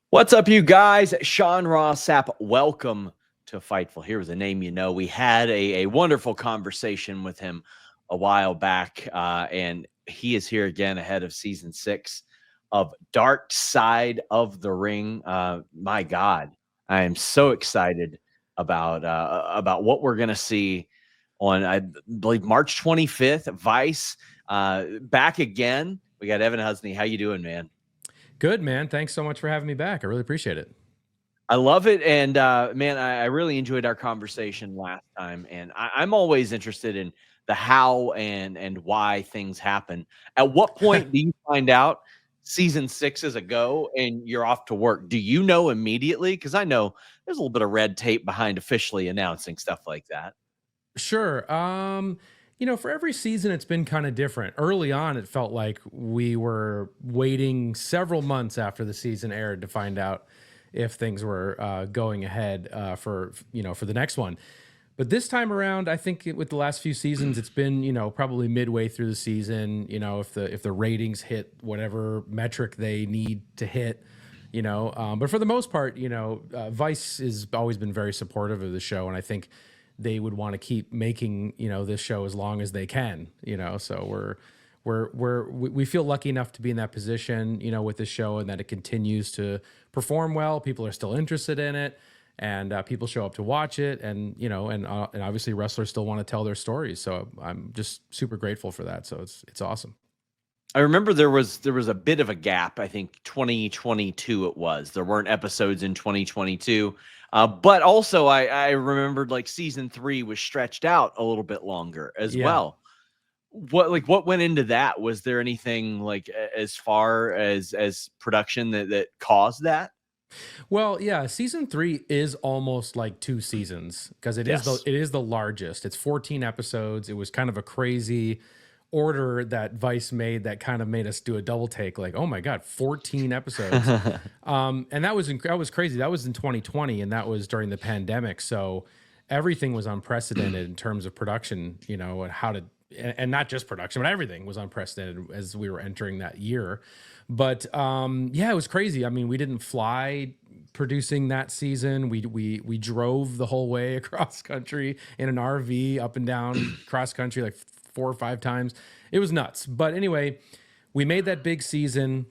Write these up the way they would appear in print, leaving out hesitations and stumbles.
What's up, you guys? Sean Ross Sapp. Welcome to Fightful. Here's a name you know. We had a wonderful conversation with him a while back, and he is here again ahead of season 6 of Dark Side of the Ring. My God, I am so excited about what we're gonna see on, I believe, March 25th. Vice back again. We got Evan Husney. How you doing, man? Good, man. Thanks so much for having me back. I really appreciate it. I love it. And man, I really enjoyed our conversation last time. And I'm always interested in the how and why things happen. At what point do you find out season 6 is a go and you're off to work? Do you know immediately? Because I know there's a little bit of red tape behind officially announcing stuff like that. Sure. For every season, it's been kind of different. Early on, it felt like we were waiting several months after the season aired to find out if things were going ahead for the next one. But this time around, I think with the last few seasons, it's been probably midway through the season. If the ratings hit whatever metric they need to hit. But for the most part, Vice has always been very supportive of the show, and I think they would want to keep making this show as long as they can. So we feel lucky enough to be in that position, with this show, and that it continues to perform well. People are still interested in it, and people show up to watch it, and obviously wrestlers still want to tell their stories. So I'm just super grateful for that. So it's awesome. I remember there was a bit of a gap. I think 2022 it was. There weren't episodes in 2022. But also I remembered like season 3 was stretched out a little bit longer as well. What went into that? Was there anything like as far as production that caused that? Well, yeah, season 3 is almost like 2 seasons because it is the largest. It's 14 episodes. It was kind of a crazy order that Vice made that kind of made us do a double take, like, oh my God, 14 episodes. And that was crazy. That was in 2020, and that was during the pandemic. So everything was unprecedented in terms of production, and and not just production, but everything was unprecedented as we were entering that year. But yeah, it was crazy. I mean, we didn't fly producing that season. We drove the whole way across country in an RV up and down cross country like 4 or 5 times. It was nuts. But anyway, we made that big season,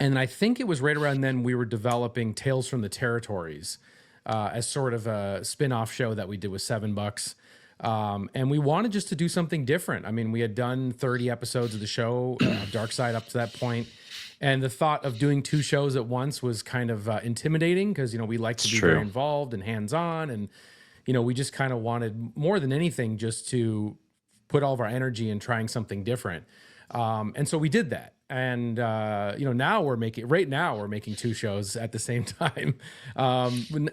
and I think it was right around then we were developing Tales from the Territories as sort of a spin-off show that we did with $7. And we wanted just to do something different. I mean, we had done 30 episodes of the show, Dark Side, up to that point. And the thought of doing 2 shows at once was kind of intimidating because, we like to be very involved and hands-on. And, we just kind of wanted more than anything just to put all of our energy in trying something different. And so we did that. And, now we're making 2 shows at the same time.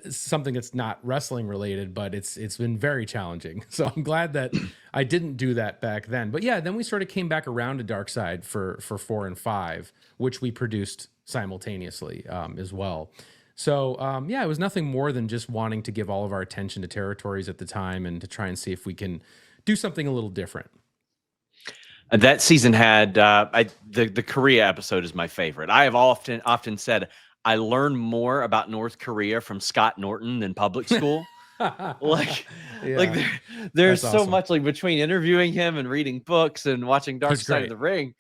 Something that's not wrestling related, but it's been very challenging. So I'm glad that I didn't do that back then. But yeah, then we sort of came back around to Dark Side for 4 and 5, which we produced simultaneously as well. So yeah, it was nothing more than just wanting to give all of our attention to territories at the time and to try and see if we can do something a little different. That season had the Korea episode is my favorite. I have often said I learned more about North Korea from Scott Norton than public school. There's so awesome. much like between interviewing him and reading books and watching Dark Side of the Ring.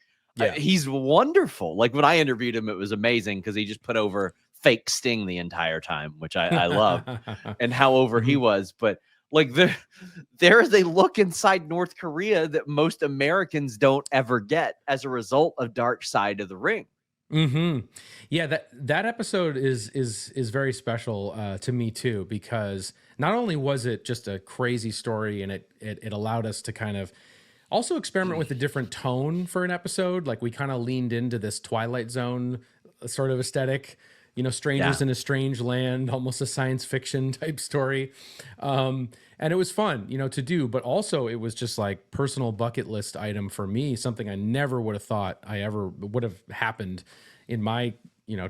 He's wonderful. Like when I interviewed him, it was amazing because he just put over fake Sting the entire time, which I love, and how over he was. But like there is a look inside North Korea that most Americans don't ever get as a result of Dark Side of the Ring. Yeah, that episode is very special to me too, because not only was it just a crazy story, and it allowed us to kind of also experiment with a different tone for an episode. Like we kind of leaned into this Twilight Zone sort of aesthetic, strangers in a strange land, almost a science fiction type story. And it was fun, to do, but also it was just like personal bucket list item for me, something I never would have thought I ever would have happened in my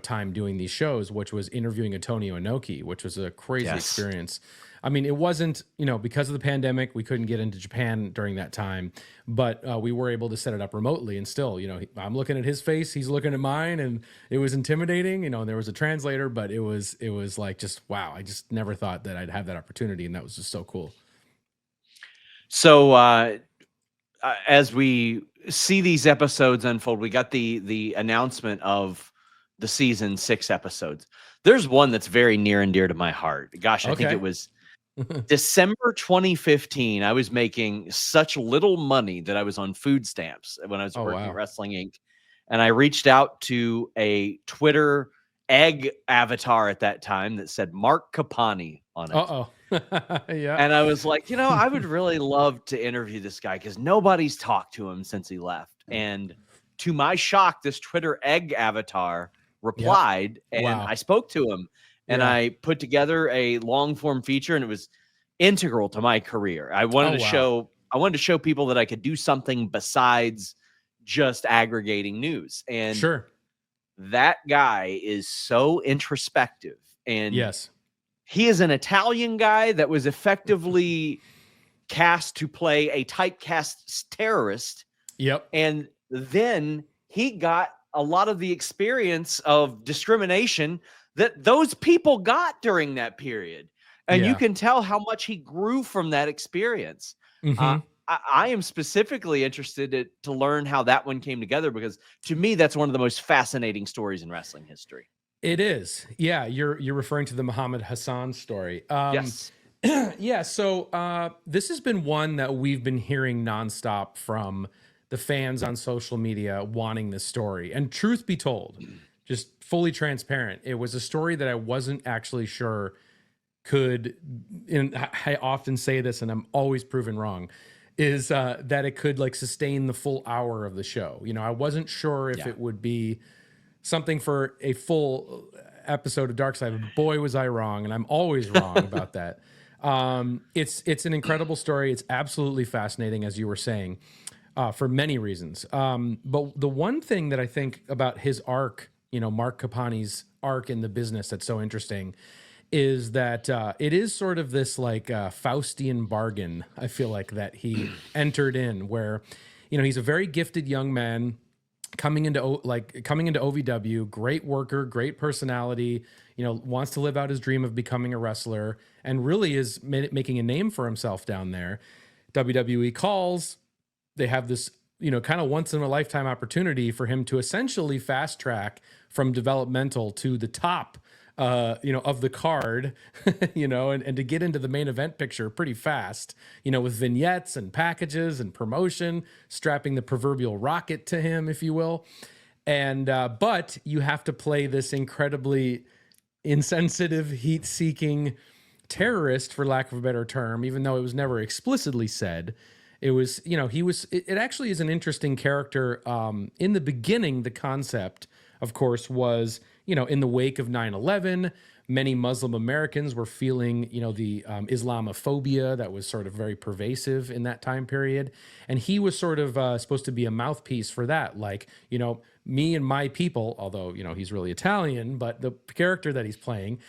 time doing these shows, which was interviewing Antonio Inoki, which was a crazy Yes. experience. I mean, it wasn't, because of the pandemic, we couldn't get into Japan during that time, but we were able to set it up remotely. And still, I'm looking at his face, he's looking at mine, and it was intimidating, and there was a translator, but it was like, just, wow. I just never thought that I'd have that opportunity. And that was just so cool. So, as we see these episodes unfold, we got the announcement of the season 6 episodes. There's one that's very near and dear to my heart. Gosh, I think it was December 2015. I was making such little money that I was on food stamps when I was working at Wrestling Inc. And I reached out to a Twitter egg avatar at that time that said Mark Capani on it. Yeah. And I was like, I would really love to interview this guy because nobody's talked to him since he left. And to my shock, this Twitter egg avatar replied, and I spoke to him, and I put together a long form feature, and it was integral to my career. I wanted to show people that I could do something besides just aggregating news. And that guy is so introspective. And he is an Italian guy that was effectively cast to play a typecast terrorist. Yep. And then he got a lot of the experience of discrimination that those people got during that period. And you can tell how much he grew from that experience. I am specifically interested to learn how that one came together, because to me, that's one of the most fascinating stories in wrestling history. It is. Yeah. You're referring to the Muhammad Hassan story. Yes. Yeah. So this has been one that we've been hearing nonstop from the fans on social media wanting this story. And truth be told, just fully transparent, it was a story that I wasn't actually sure could, and I often say this and I'm always proven wrong, is that it could like sustain the full hour of the show. I wasn't sure if it would be something for a full episode of Dark Side, but boy, was I wrong. And I'm always wrong about that. It's an incredible story. It's absolutely fascinating, as you were saying, for many reasons. But the one thing that I think about his arc, Mark Capani's arc in the business that's so interesting is that it is sort of this like Faustian bargain, I feel like, that he entered in, where, he's a very gifted young man coming into OVW, great worker, great personality, wants to live out his dream of becoming a wrestler, and really is making a name for himself down there. WWE calls, they have this, kind of once in a lifetime opportunity for him to essentially fast track from developmental to the top, of the card, and to get into the main event picture pretty fast, with vignettes and packages and promotion, strapping the proverbial rocket to him, if you will. And, but you have to play this incredibly insensitive, heat-seeking terrorist, for lack of a better term, even though it was never explicitly said. It was, it actually is an interesting character. In the beginning, the concept, of course, was, in the wake of 9/11, many Muslim Americans were feeling, the Islamophobia that was sort of very pervasive in that time period. And he was sort of supposed to be a mouthpiece for that. Like, me and my people, although, he's really Italian, but the character that he's playing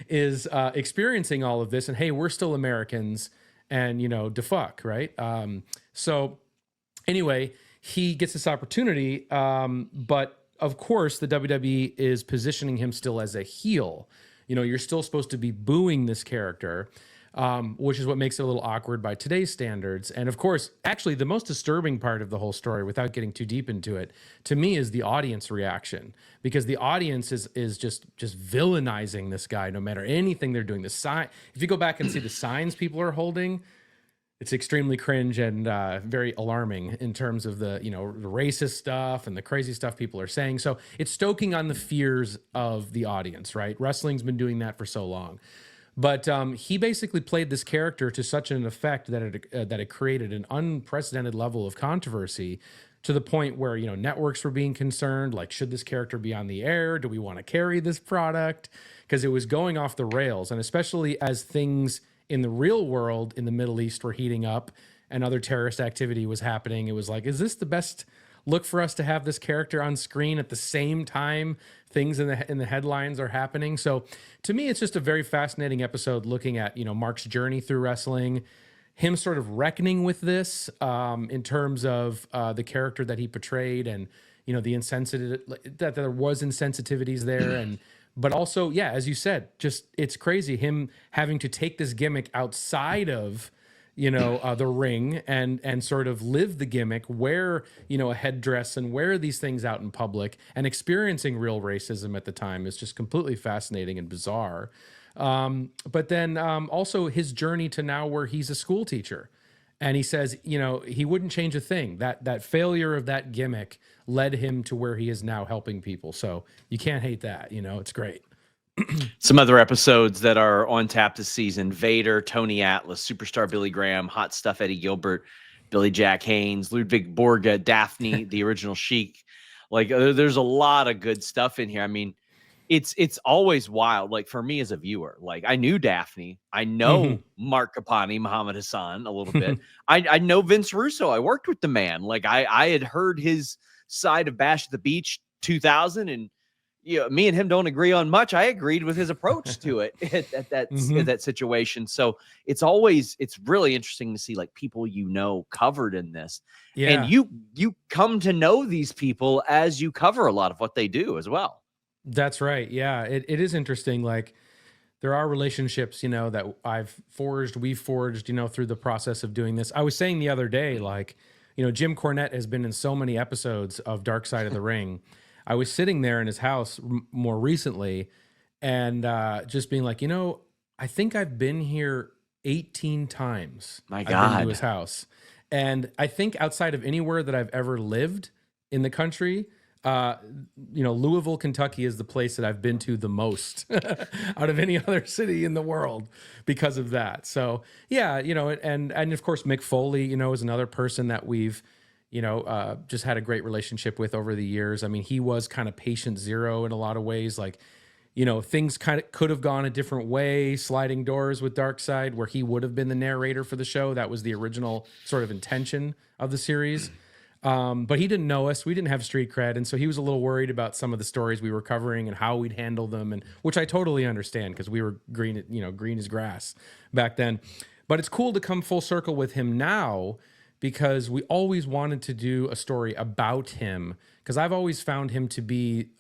is experiencing all of this. And hey, we're still Americans, and, defuck, right? So anyway, he gets this opportunity, but of course, the WWE is positioning him still as a heel. You're still supposed to be booing this character, which is what makes it a little awkward by today's standards. And of course, actually, the most disturbing part of the whole story, without getting too deep into it, to me, is the audience reaction, because the audience is just villainizing this guy no matter anything they're doing. The sign, if you go back and see the signs people are holding, it's extremely cringe and very alarming in terms of the, the racist stuff and the crazy stuff people are saying. So it's stoking on the fears of the audience, right? Wrestling's been doing that for so long. But he basically played this character to such an effect that it created an unprecedented level of controversy, to the point where, networks were being concerned, like, should this character be on the air? Do we want to carry this product? Because it was going off the rails. And especially as things in the real world in the Middle East were heating up and other terrorist activity was happening, it was like, is this the best look for us to have this character on screen at the same time things in the headlines are happening. So to me, it's just a very fascinating episode looking at, Mark's journey through wrestling, him sort of reckoning with this in terms of the character that he portrayed, and the insensitive, that there was insensitivities there, and but also, yeah, as you said, just it's crazy him having to take this gimmick outside of the ring and sort of live the gimmick, wear a headdress and wear these things out in public, and experiencing real racism at the time is just completely fascinating and bizarre. But then also his journey to now where he's a school teacher. And he says, he wouldn't change a thing. That failure of that gimmick led him to where he is now helping people. So you can't hate that. It's great. Some other episodes that are on tap this season: Vader, Tony Atlas, Superstar Billy Graham, Hot Stuff Eddie Gilbert, Billy Jack Haynes, Ludwig Borga, Daphne, the original Sheik. Like there's a lot of good stuff in here. I mean, it's always wild. Like for me as a viewer, like I knew Daphne, I know Mark Kapani, Muhammad Hassan a little bit. I know Vince Russo. I worked with the man. Like I had heard his side of Bash at the Beach 2000, and me and him don't agree on much. I agreed with his approach to it at that situation. So it's really interesting to see like people covered in this. Yeah. And you come to know these people as you cover a lot of what they do as well. That's right. Yeah, it is interesting. Like there are relationships, that we've forged, through the process of doing this. I was saying the other day, like, Jim Cornette has been in so many episodes of Dark Side of the Ring. I was sitting there in his house more recently and just being like, I think I've been here 18 times. My God. I've been to his house. And I think outside of anywhere that I've ever lived in the country, Louisville, Kentucky is the place that I've been to the most out of any other city in the world because of that. So yeah, and of course Mick Foley, is another person that we've, just had a great relationship with over the years. I mean, he was kind of patient zero in a lot of ways. Like, things kind of could have gone a different way, sliding doors with Darkseid, where he would have been the narrator for the show. That was the original sort of intention of the series. But he didn't know us. We didn't have street cred. And so he was a little worried about some of the stories we were covering and how we'd handle them, and which I totally understand because we were green as grass back then. But it's cool to come full circle with him now, because we always wanted to do a story about him, because I've always found him to be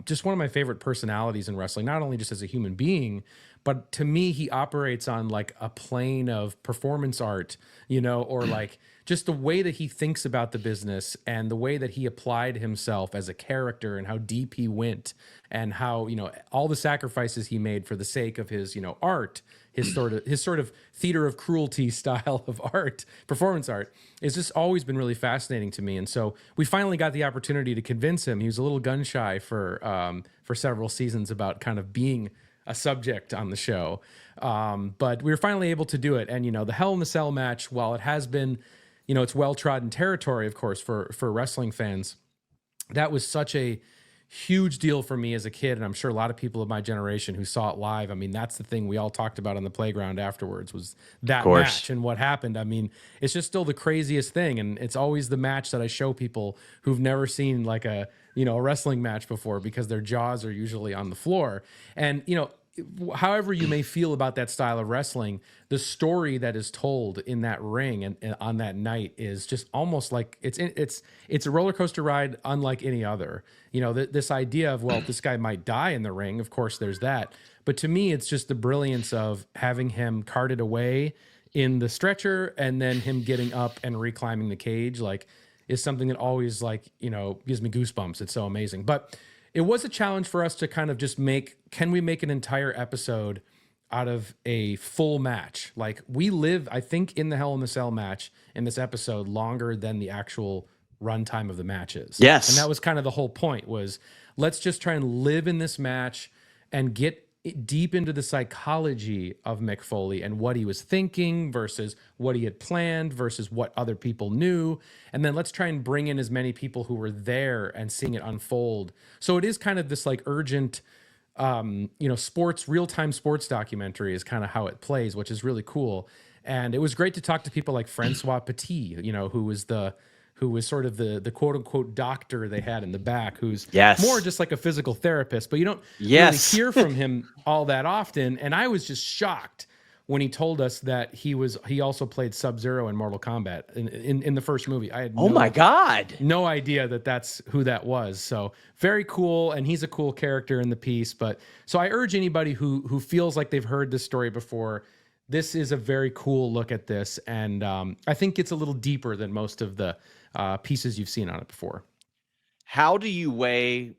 just one of my favorite personalities in wrestling, not only just as a human being, but to me, he operates on like a plane of performance art, or like just the way that he thinks about the business and the way that he applied himself as a character and how deep he went, and how, all the sacrifices he made for the sake of his, art, his sort of theater of cruelty style of art, performance art, is just always been really fascinating to me. And so we finally got the opportunity to convince him. He was a little gun shy for several seasons about kind of being a subject on the show. But we were finally able to do it. And, the Hell in the Cell match, while it has been, it's well-trodden territory, of course, for wrestling fans, that was such a huge deal for me as a kid, and I'm sure a lot of people of my generation who saw it live. I mean, that's the thing we all talked about on the playground afterwards, was that match and what happened. I mean, it's just still the craziest thing, and it's always the match that I show people who've never seen like a wrestling match before, because their jaws are usually on the floor. And however you may feel about that style of wrestling, the story that is told in that ring and on that night is just almost like it's a roller coaster ride unlike any other. This idea of, well, this guy might die in the ring, of course there's that, but to me it's just the brilliance of having him carted away in the stretcher and then him getting up and reclimbing the cage, like, is something that always, like, gives me goosebumps. It's so amazing. But it was a challenge for us to kind of just can we make an entire episode out of a full match? Like, we live, I think, in the Hell in the Cell match in this episode longer than the actual runtime of the matches. Yes. And that was kind of the whole point, was let's just try and live in this match and get deep into the psychology of Mick Foley and what he was thinking versus what he had planned versus what other people knew. And then let's try and bring in as many people who were there and seeing it unfold. So it is kind of this like urgent, real-time sports documentary is kind of how it plays, which is really cool. And it was great to talk to people like Francois Petit, who was who was sort of the quote unquote doctor they had in the back, who's Yes. more just like a physical therapist, but you don't Yes. really hear from him all that often. And I was just shocked when he told us that he also played Sub-Zero in Mortal Kombat in the first movie. I had Oh my God. no idea that that's who that was. So very cool. And he's a cool character in the piece. But so I urge anybody who feels like they've heard this story before, this is a very cool look at this. And I think it's a little deeper than most of the pieces you've seen on it before. How do you weigh,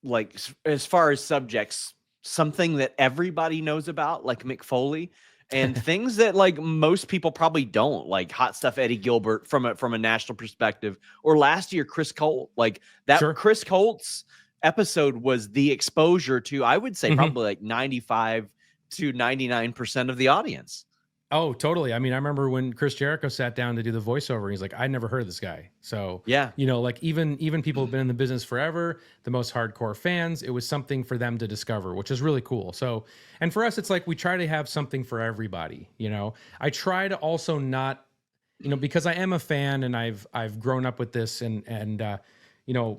like, as far as subjects, something that everybody knows about, like Mick Foley, and things that like most people probably don't, like Hot Stuff Eddie Gilbert from a national perspective, or last year Chris Colt, like that. Sure. Chris Colt's episode was the exposure to, I would say, probably like 95 to 99% of the audience. Oh, totally. I mean, I remember when Chris Jericho sat down to do the voiceover, he's like, I never heard of this guy. So, yeah, you know, like even people who've been in the business forever, the most hardcore fans, it was something for them to discover, which is really cool. So, and for us, it's like we try to have something for everybody. You know, I try to also not, you know, because I am a fan and I've grown up with this and you know,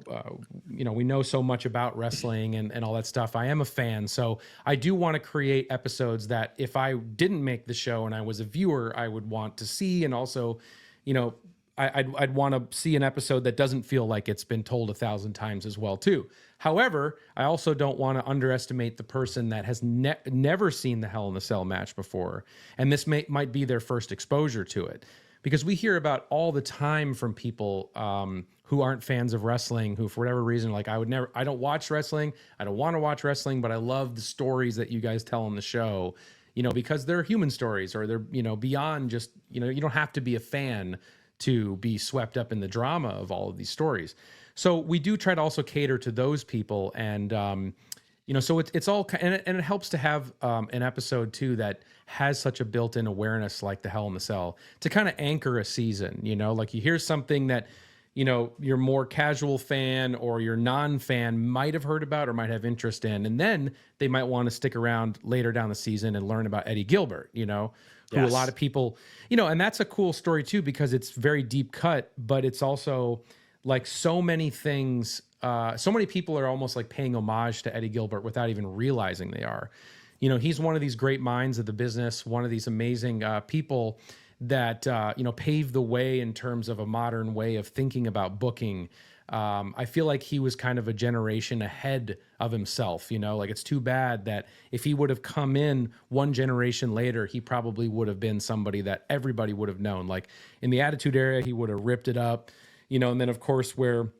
we know so much about wrestling and all that stuff. I am a fan. So I do want to create episodes that if I didn't make the show and I was a viewer, I would want to see. And also, you know, I'd want to see an episode that doesn't feel like it's been told 1,000 times as well, too. However, I also don't want to underestimate the person that has never seen the Hell in a Cell match before. And this might be their first exposure to it. Because we hear about all the time from people who aren't fans of wrestling, who for whatever reason, like I don't watch wrestling, I don't want to watch wrestling, but I love the stories that you guys tell on the show, you know, because they're human stories or they're, you know, beyond just, you know, you don't have to be a fan to be swept up in the drama of all of these stories. So we do try to also cater to those people. And, you know, so it's all, and it helps to have an episode too that has such a built-in awareness like the Hell in the Cell to kind of anchor a season, you know, like you hear something that, you know, your more casual fan or your non-fan might have heard about or might have interest in, and then they might want to stick around later down the season and learn about Eddie Gilbert, you know, who a lot of people, you know, and that's a cool story too, because it's very deep cut, but it's also like so many things, so many people are almost like paying homage to Eddie Gilbert without even realizing they are. You know, he's one of these great minds of the business, one of these amazing people that, you know, paved the way in terms of a modern way of thinking about booking. I feel like he was kind of a generation ahead of himself, you know, like it's too bad that if he would have come in one generation later, he probably would have been somebody that everybody would have known. Like in the Attitude Era, he would have ripped it up, you know, and then of course where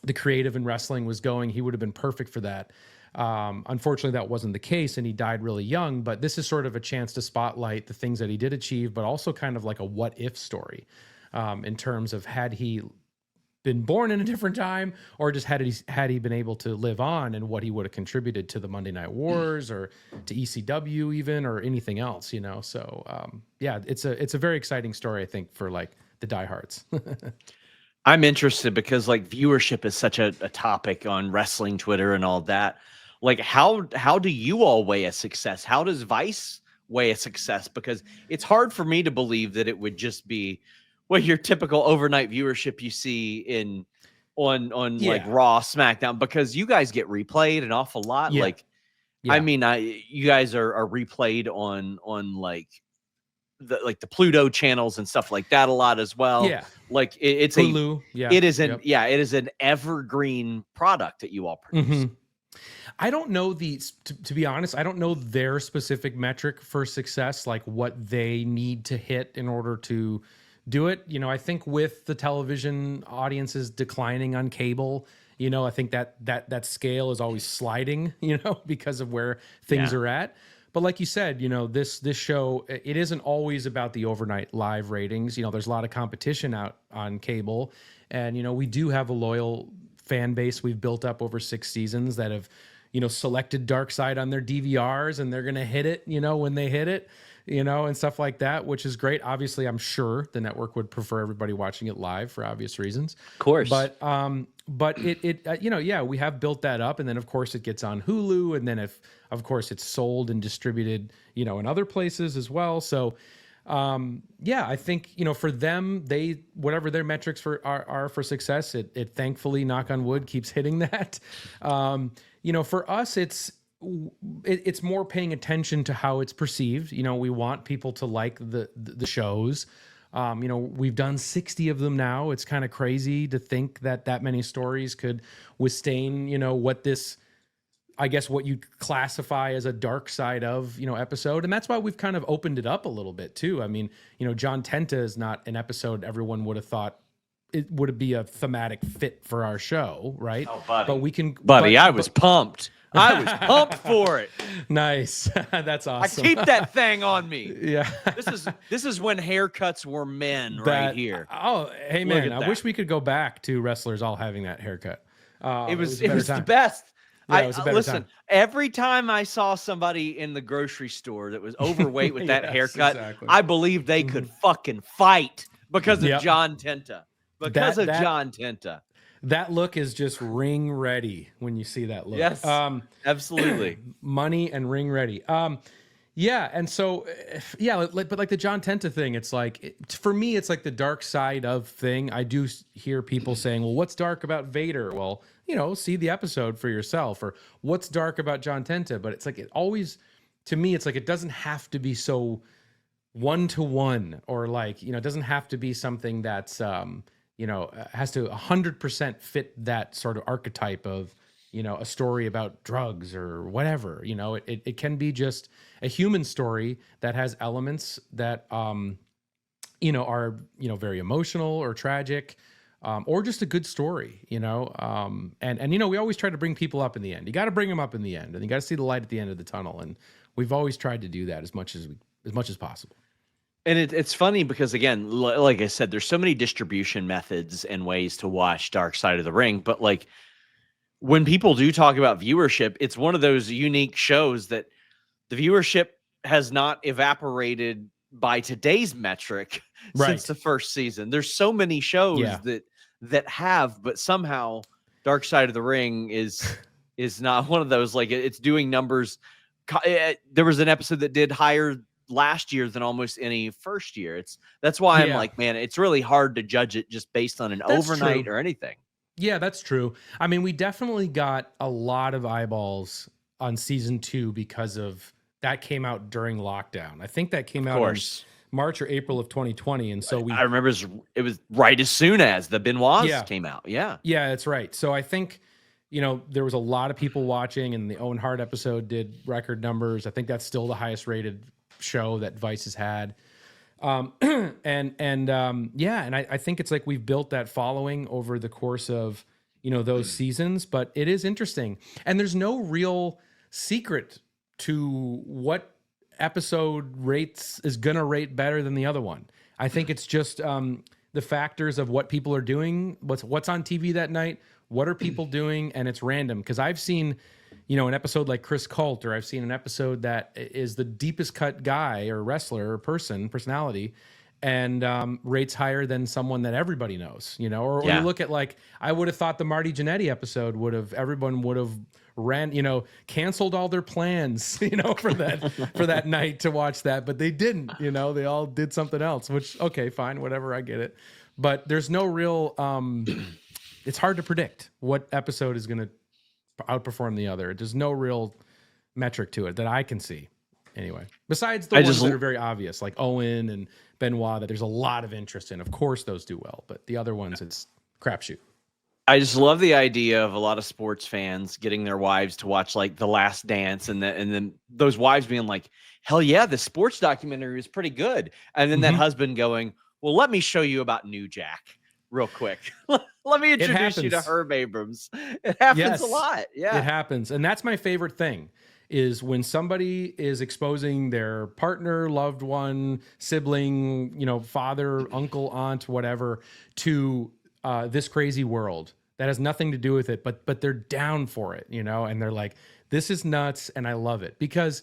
the creative in wrestling was going, he would have been perfect for that. Unfortunately, that wasn't the case, and he died really young. But this is sort of a chance to spotlight the things that he did achieve, but also kind of like a what if story in terms of had he been born in a different time, or just had he been able to live on, and what he would have contributed to the Monday Night Wars or to ECW even, or anything else, you know. So yeah, it's a very exciting story, I think, for like the diehards. I'm interested because like viewership is such a topic on wrestling Twitter and all that. Like how do you all weigh a success? How does Vice weigh a success? Because it's hard for me to believe that it would just be your typical overnight viewership you see on like Raw, SmackDown, because you guys get replayed an awful lot. Yeah. Like, yeah. I mean, you guys are replayed on like the Pluto channels and stuff like that a lot as well. Yeah. Like it's Hulu. It is an evergreen product that you all produce. Mm-hmm. I don't know to be honest, I don't know their specific metric for success, like what they need to hit in order to do it. You know, I think with the television audiences declining on cable, you know, I think that scale is always sliding, you know, because of where things are at. But like you said, you know, this show, it isn't always about the overnight live ratings. You know, there's a lot of competition out on cable. And, you know, we do have a loyal fan base we've built up over 6 seasons that have, you know, selected Dark Side on their DVRs, and they're going to hit it, you know, when they hit it, you know, and stuff like that, which is great. Obviously, I'm sure the network would prefer everybody watching it live for obvious reasons. Of course. But it you know, yeah, we have built that up, and then of course it gets on Hulu, and then of course it's sold and distributed, you know, in other places as well. So Yeah, I think, for them, whatever their metrics are for success, it thankfully, knock on wood, keeps hitting that. For us, it's more paying attention to how it's perceived. We want people to like the shows. We've done 60 of them now. It's kind of crazy to think that many stories could withstand, what you classify as a dark side of, episode. And that's why we've kind of opened it up a little bit too. I mean, John Tenta is not an episode everyone would have thought it would be a thematic fit for our show, right? Oh, buddy. But we can... I was pumped. I was pumped for it. Nice. That's awesome. I keep that thing on me. Yeah. This is when haircuts were men right here. Oh, hey man, I wish we could go back to wrestlers all having that haircut. It was the best. Yeah, it was a better time. Every time I saw somebody in the grocery store that was overweight with that haircut, exactly. I believed they could fucking fight because of John Tenta. John Tenta. That look is just ring ready when you see that look. Yes, absolutely. Money and ring ready. Yeah, and so, but like the John Tenta thing, it's like, for me, it's like the dark side of thing. I do hear people saying, well, what's dark about Vader? Well, see the episode for yourself, or what's dark about John Tenta? But it's like, to me, it's like, it doesn't have to be so one-to-one, or like, it doesn't have to be something that's, has to 100% fit that sort of archetype of, a story about drugs or whatever. It can be just a human story that has elements that, are, very emotional or tragic, or just a good story, and we always try to bring people up in the end. You got to bring them up in the end, and you got to see the light at the end of the tunnel. And we've always tried to do that as much as possible. And it's funny because, again, like I said, there's so many distribution methods and ways to watch Dark Side of the Ring. But like, when people do talk about viewership, it's one of those unique shows that the viewership has not evaporated by today's metric since the first season. There's so many shows that have, but somehow Dark Side of the Ring is not one of those. Like, it's doing numbers. There was an episode that did higher last year than almost any first year. That's why I'm like, man, it's really hard to judge it just based on an overnight or anything. Yeah, that's true. I mean, we definitely got a lot of eyeballs on season 2 because of that came out during lockdown. I think that came out in March or April of 2020. And so I remember it was right as soon as the Benoits came out. Yeah. Yeah, that's right. So I think, there was a lot of people watching, and the Owen Hart episode did record numbers. I think that's still the highest rated show that Vice has had. And I think it's like we've built that following over the course of, those seasons, but it is interesting. And there's no real secret to what episode is going to rate better than the other one. I think it's just the factors of what people are doing, what's on TV that night, what are people doing, and it's random. Because I've seen, an episode like Chris Colt, or I've seen an episode that is the deepest cut guy or wrestler or personality, and rates higher than someone that everybody knows, or you look at, like, I would have thought the Marty Jannetty episode everyone would have canceled all their plans, for that night to watch that, but they didn't, they all did something else, which, okay, fine, whatever, I get it. But there's no real, it's hard to predict what episode is going to outperform the other. There's no real metric to it that I can see anyway, besides the ones that are very obvious, like Owen and Benoit, that there's a lot of interest in. Of course those do well, but the other ones, it's crapshoot. I just love the idea of a lot of sports fans getting their wives to watch, like, The Last Dance, and then those wives being like, hell yeah, the sports documentary is pretty good, and then that husband going, well, let me show you about New Jack real quick. Let me introduce you to Herb Abrams. It happens a lot. Yeah, it happens. And that's my favorite thing, is when somebody is exposing their partner, loved one, sibling, father, uncle, aunt, whatever, to this crazy world that has nothing to do with it, but they're down for it, and they're like, this is nuts, and I love it. Because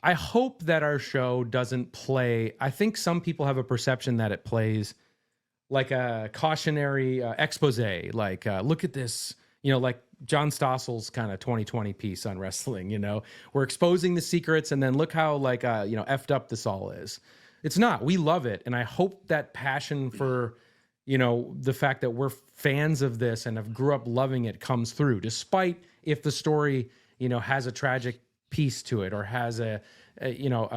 I hope that our show doesn't play, I think some people have a perception that it plays like a cautionary expose, like, look at this, like John Stossel's kind of 2020 piece on wrestling, we're exposing the secrets, and then look how, like, effed up this all is. It's not. We love it. And I hope that passion for, the fact that we're fans of this and have grew up loving it comes through, despite if the story, has a tragic piece to it or has a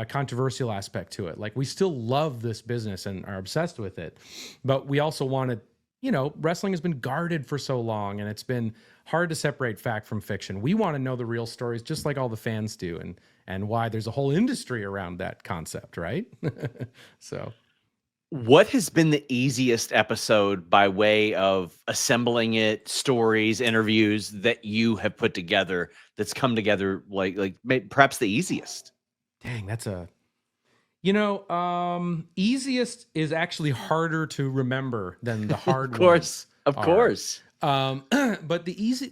controversial aspect to it. Like, we still love this business and are obsessed with it. But we also want to, wrestling has been guarded for so long and it's been hard to separate fact from fiction. We want to know the real stories just like all the fans do, and why there's a whole industry around that concept, right? So what has been the easiest episode by way of assembling it, stories, interviews that you have put together that's come together like perhaps the easiest? Dang, that's easiest is actually harder to remember than the hard Of course. But the easy,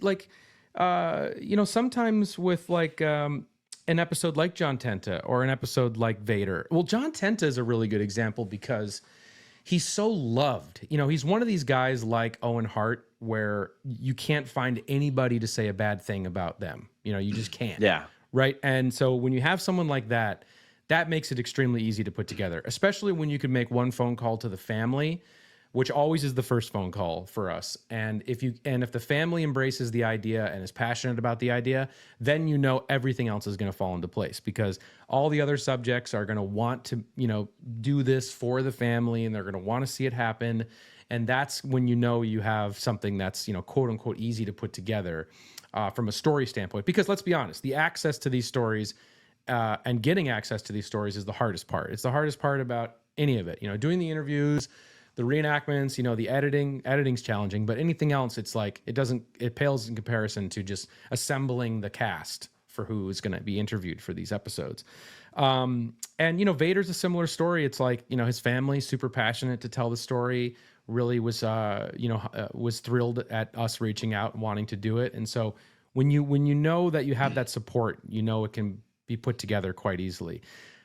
sometimes with an episode like John Tenta or an episode like Vader. Well, John Tenta is a really good example because he's so loved. He's one of these guys like Owen Hart where you can't find anybody to say a bad thing about them. You just can't. Yeah. Right. And so when you have someone like that, that makes it extremely easy to put together, especially when you can make one phone call to the family, which always is the first phone call for us. And if the family embraces the idea and is passionate about the idea, then everything else is going to fall into place, because all the other subjects are going to want to, do this for the family, and they're going to want to see it happen. And that's when you have something that's, quote unquote, easy to put together from a story standpoint. Because let's be honest, the access to these stories and getting access to these stories is the hardest part. It's the hardest part about any of it. Doing the interviews, the reenactments, the editing's challenging, but anything else, it's like, it pales in comparison to just assembling the cast for who is going to be interviewed for these episodes. And Vader's a similar story. It's like, his family's super passionate to tell the story, really was thrilled at us reaching out and wanting to do it. And so when you know that you have that support, it can be put together quite easily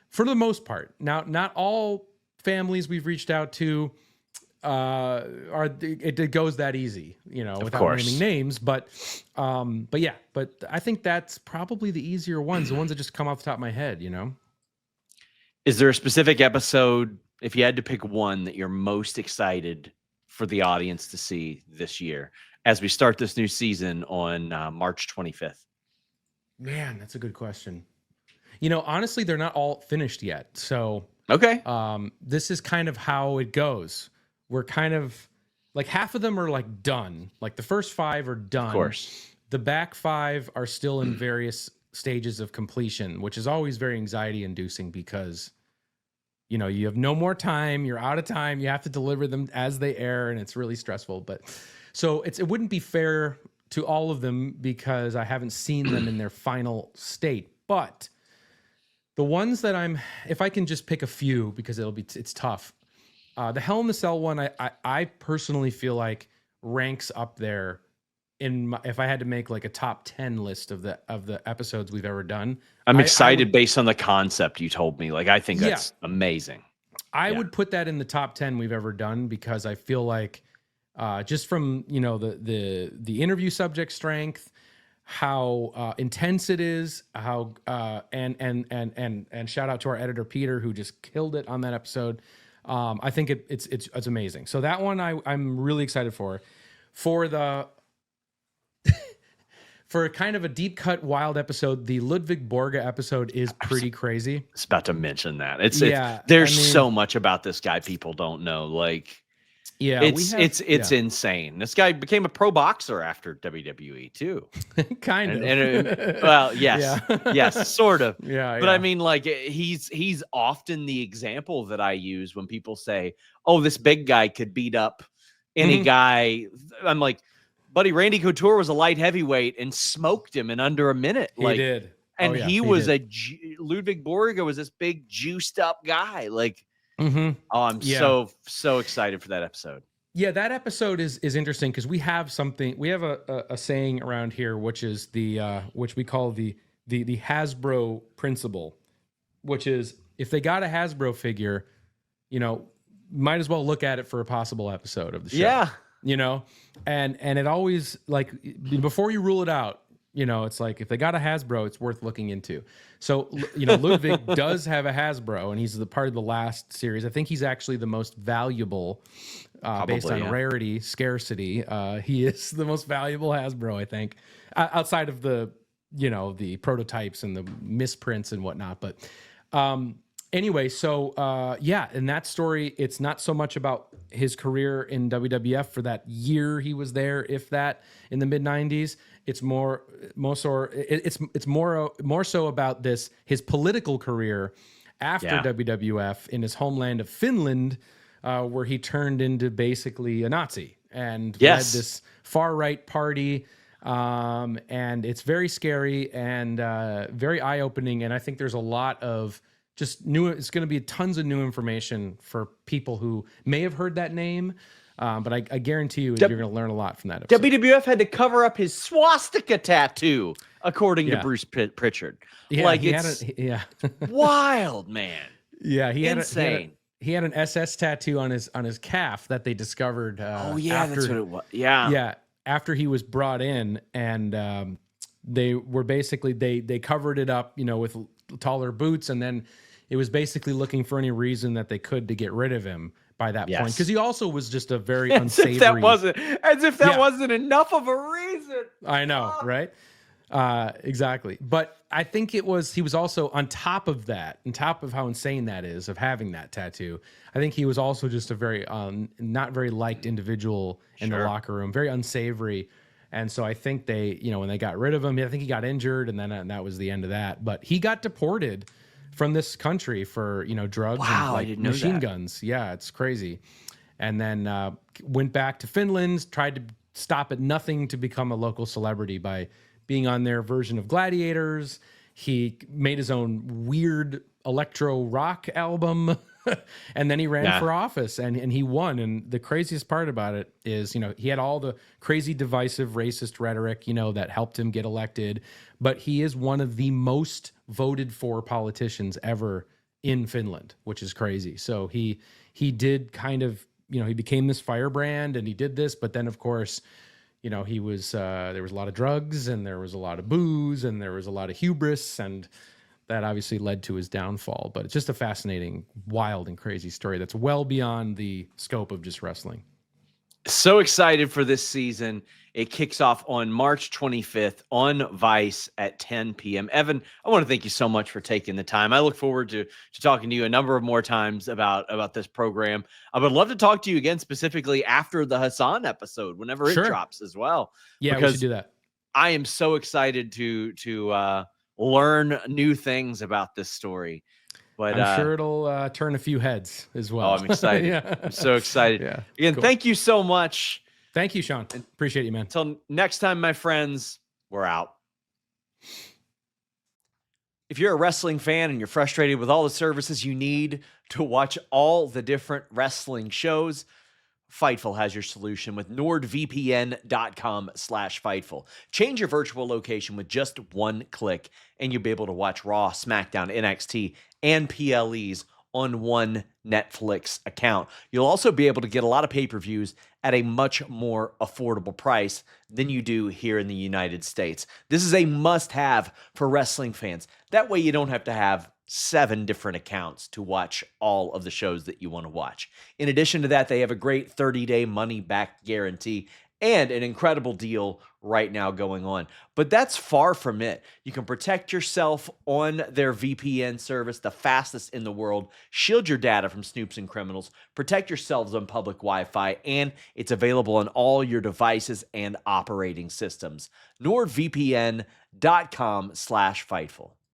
for the most part. Now, not all families we've reached out to, it goes that easy, without naming names, but I think that's probably the easier ones, the ones that just come off the top of my head, Is there a specific episode, if you had to pick one, that you're most excited for the audience to see this year as we start this new season on March 25th? Man, that's a good question. Honestly, they're not all finished yet. So, okay. This is kind of how it goes. We're kind of like half of them are like done. Like the first 5 are done. Of course. The back 5 are still in various stages of completion, which is always very anxiety inducing because, you have no more time. You're out of time. You have to deliver them as they air, and it's really stressful. But so it wouldn't be fair to all of them because I haven't seen them in their final state. But the ones that if I can just pick a few, because it's tough. The Hell in the Cell one, I personally feel like ranks up there if I had to make like a top 10 list of the episodes we've ever done. I'm excited based on the concept you told me. Like, I think that's amazing. I would put that in the top 10 we've ever done because I feel like just from, the interview subject strength, how intense it is, how and shout out to our editor Peter, who just killed it on that episode. I think it's amazing. So that one I'm really excited for the for kind of a deep cut wild episode. The Ludwig Borga episode is pretty crazy. I was about to mention that. There's so much about this guy people don't know. Like, yeah, it's insane. This guy became a pro boxer after WWE too. Kind of. Well, yes, yes, sort of. Yeah, but I mean, like, he's often the example that I use when people say, "Oh, this big guy could beat up any guy." I'm like, buddy, Randy Couture was a light heavyweight and smoked him in under a minute. He did, and he was Ludwig Borga was this big juiced up guy, like. Oh, I'm so excited for that episode. Yeah, that episode is interesting because we have a saying around here, which is which we call the Hasbro principle, which is if they got a Hasbro figure, might as well look at it for a possible episode of the show. Yeah. And it always, like, before you rule it out, You know, it's like if they got a Hasbro, it's worth looking into. So, you know, Ludwig does have a Hasbro, and he's the part of the last series. I think he's actually the most valuable based on rarity, scarcity. He is the most valuable Hasbro, I think, outside of the, you know, the prototypes and the misprints and whatnot. But anyway, so yeah, in that story, it's not so much about his career in WWF for that year he was there, if that, in the mid '90s. It's more so about his political career after WWF in his homeland of Finland, where he turned into basically a Nazi and led this far right party. And it's very scary and very eye opening. And I think there's a lot of just it's going to be tons of new information for people who may have heard that name. But I guarantee you, you're going to learn a lot from that episode. WWF had to cover up his swastika tattoo, according to Bruce Pritchard. Yeah, like it's wild, man. Yeah, he had insane. He had an SS tattoo on his calf that they discovered. That's what it was. Yeah, after he was brought in, and they were basically they covered it up, you know, with taller boots, and then it was basically looking for any reason that they could to get rid of him by that point, because he also was just a very unsavory. As if that wasn't enough of a reason. I know, right? Exactly. But I think he was also on top of that, on top of how insane that is of having that tattoo. I think he was also just a very not very liked individual in the locker room, very unsavory. And so I think they, you know, when they got rid of him, I think he got injured, and then that was the end of that. But he got deported from this country for, you know, drugs and like machine guns. Yeah, it's crazy. And then went back to Finland, tried to stop at nothing to become a local celebrity by being on their version of Gladiators. He made his own weird electro rock album. And then he ran for office and he won. And the craziest part about it is, you know, he had all the crazy divisive racist rhetoric, you know, that helped him get elected. But he is one of the most voted for politicians ever in Finland, which is crazy. So he did kind of, you know, he became this firebrand and he did this. But then, of course, you know, he was there was a lot of drugs and there was a lot of booze and there was a lot of hubris, and that obviously led to his downfall. But it's just a fascinating, wild, and crazy story that's well beyond the scope of just wrestling. So excited for this season. It kicks off on March 25th on Vice at 10 p.m. Evan, I want to thank you so much for taking the time. I look forward to talking to you a number of more times about this program. I would love to talk to you again, specifically after the Hassan episode, whenever it drops as well. Yeah, we should do that. I am so excited to learn new things about this story. But I'm sure it'll turn a few heads as well. Oh, I'm excited. I'm so excited. Again, thank you so much. Thank you, Sean. Appreciate you, man. Until next time, my friends, we're out. If you're a wrestling fan and you're frustrated with all the services you need to watch all the different wrestling shows, Fightful has your solution with nordvpn.com/Fightful. Change your virtual location with just one click, and you'll be able to watch Raw, SmackDown, NXT, and PLEs on one Netflix account. You'll also be able to get a lot of pay-per-views at a much more affordable price than you do here in the United States. This is a must-have for wrestling fans. That way you don't have to have 7 different accounts to watch all of the shows that you want to watch. In addition to that, they have a great 30-day money-back guarantee and an incredible deal right now going on. But that's far from it. You can protect yourself on their VPN service, the fastest in the world, shield your data from snoops and criminals, protect yourselves on public Wi-Fi, and it's available on all your devices and operating systems. NordVPN.com/Fightful.